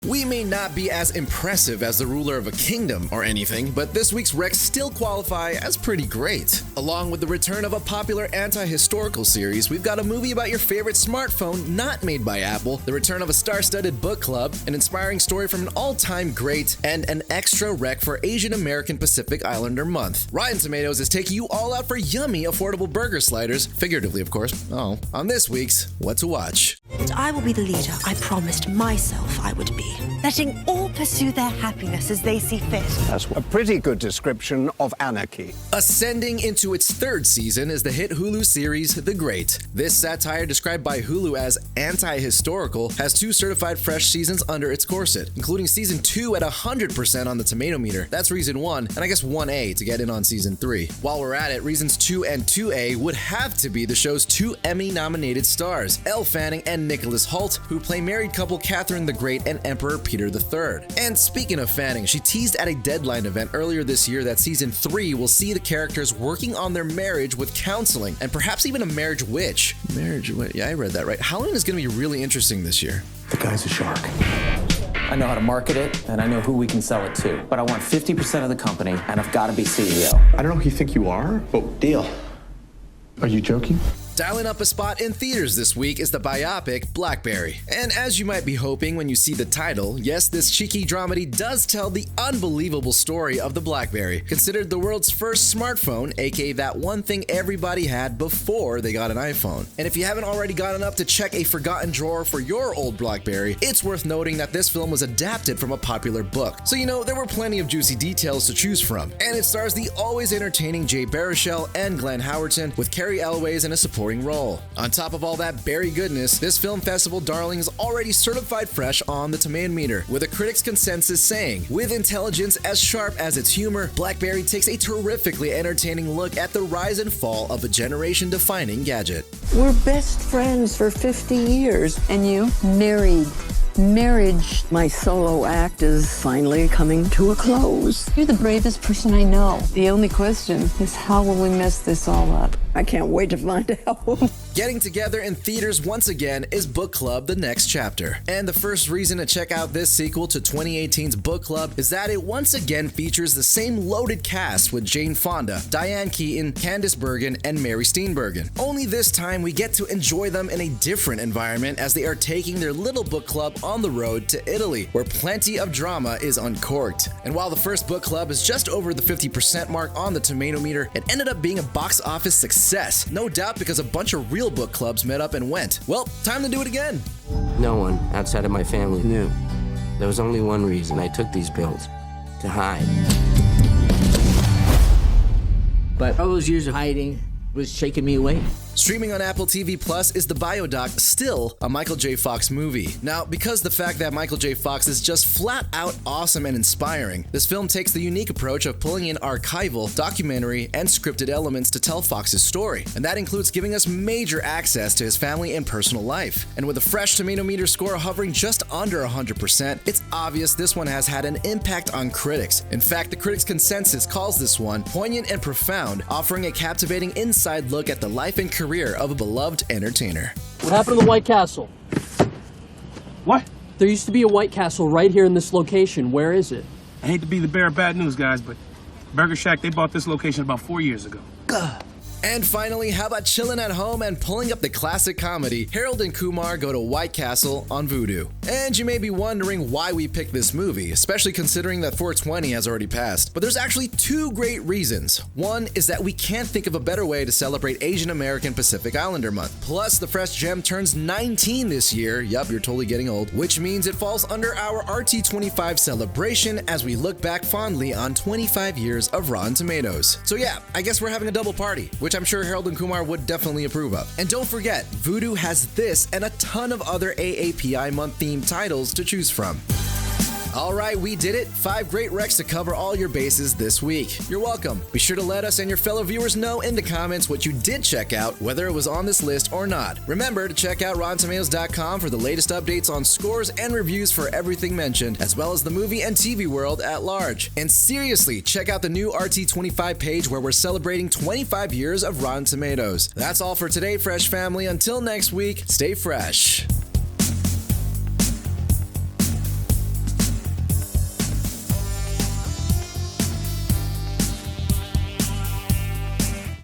We may not be as impressive as the ruler of a kingdom or anything, but this week's recs still qualify as pretty great. Along with the return of a popular anti-historical series, we've got a movie about your favorite smartphone not made by Apple, the return of a star-studded book club, an inspiring story from an all-time great, and an extra rec for Asian American Pacific Islander Month. Rotten Tomatoes is taking you all out for yummy, affordable burger sliders, figuratively of course, on this week's What to Watch. And I will be the leader I promised myself I would be, letting all pursue their happiness as they see fit. That's a pretty good description of anarchy. Ascending into its third season is the hit Hulu series The Great. This satire, described by Hulu as anti-historical, has 2 certified fresh seasons under its corset, including season 2 at 100% on the tomato meter. That's reason 1, and I guess 1A to get in on season 3. While we're at it, reasons 2 and 2A would have to be the show's 2 Emmy-nominated stars, Elle Fanning and Nicholas Hoult, who play married couple Catherine the Great and Emperor Peter III. And speaking of Fanning, she teased at a Deadline event earlier this year that season 3 will see the characters working on their marriage with counseling, and perhaps even a marriage witch. Yeah, I read that right. Halloween is going to be really interesting this year. The guy's a shark. I know how to market it, and I know who we can sell it to. But I want 50% of the company, and I've got to be CEO. I don't know who you think you are, but deal. Are you joking? Dialing up a spot in theaters this week is the biopic BlackBerry. And as you might be hoping when you see the title, yes, this cheeky dramedy does tell the unbelievable story of the BlackBerry, considered the world's first smartphone, aka that one thing everybody had before they got an iPhone. And if you haven't already gotten up to check a forgotten drawer for your old BlackBerry, it's worth noting that this film was adapted from a popular book. So there were plenty of juicy details to choose from. And it stars the always entertaining Jay Baruchel and Glenn Howerton, with Carrie Elways in a supporting role. On top of all that berry goodness, this film festival darling is already certified fresh on the tomato meter, with a critics' consensus saying, with intelligence as sharp as its humor, BlackBerry takes a terrifically entertaining look at the rise and fall of a generation-defining gadget. We're best friends for 50 years. And you? Married. Marriage. My solo act is finally coming to a close. You're the bravest person I know. The only question is, how will we mess this all up? I can't wait to find out. Getting together in theaters once again is Book Club: The Next Chapter. And the first reason to check out this sequel to 2018's Book Club is that it once again features the same loaded cast with Jane Fonda, Diane Keaton, Candice Bergen, and Mary Steenburgen. Only this time we get to enjoy them in a different environment as they are taking their little book club on the road to Italy, where plenty of drama is uncorked. And while the first Book Club is just over the 50% mark on the tomato meter, it ended up being a box office success, no doubt because a bunch of real book clubs met up and went. Well, time to do it again. No one outside of my family knew. There was only one reason I took these pills: to hide. But all those years of hiding was shaking me away. Streaming on Apple TV Plus is the biodoc Still, a Michael J. Fox movie. Now, because the fact that Michael J. Fox is just flat out awesome and inspiring, this film takes the unique approach of pulling in archival, documentary, and scripted elements to tell Fox's story. And that includes giving us major access to his family and personal life. And with a fresh tomato meter score hovering just under 100%, it's obvious this one has had an impact on critics. In fact, the critics' consensus calls this one poignant and profound, offering a captivating inside look at the life and career of a beloved entertainer. What happened to the White Castle? What? There used to be a White Castle right here in this location. Where is it? I hate to be the bearer of bad news, guys, but Burger Shack, they bought this location about 4 years ago. And finally, how about chilling at home and pulling up the classic comedy Harold and Kumar Go to White Castle on Vudu? And you may be wondering why we picked this movie, especially considering that 420 has already passed. But there's actually 2 great reasons. One is that we can't think of a better way to celebrate Asian American Pacific Islander Month. Plus, the fresh gem turns 19 this year. Yup, you're totally getting old. Which means it falls under our RT25 celebration as we look back fondly on 25 years of Rotten Tomatoes. So yeah, I guess we're having a double party, which I'm sure Harold and Kumar would definitely approve of. And don't forget, Vudu has this and a ton of other AAPI month-themed titles to choose from. Alright, we did it. 5 great recs to cover all your bases this week. You're welcome. Be sure to let us and your fellow viewers know in the comments what you did check out, whether it was on this list or not. Remember to check out RottenTomatoes.com for the latest updates on scores and reviews for everything mentioned, as well as the movie and TV world at large. And seriously, check out the new RT25 page where we're celebrating 25 years of Rotten Tomatoes. That's all for today, Fresh Family. Until next week, stay fresh.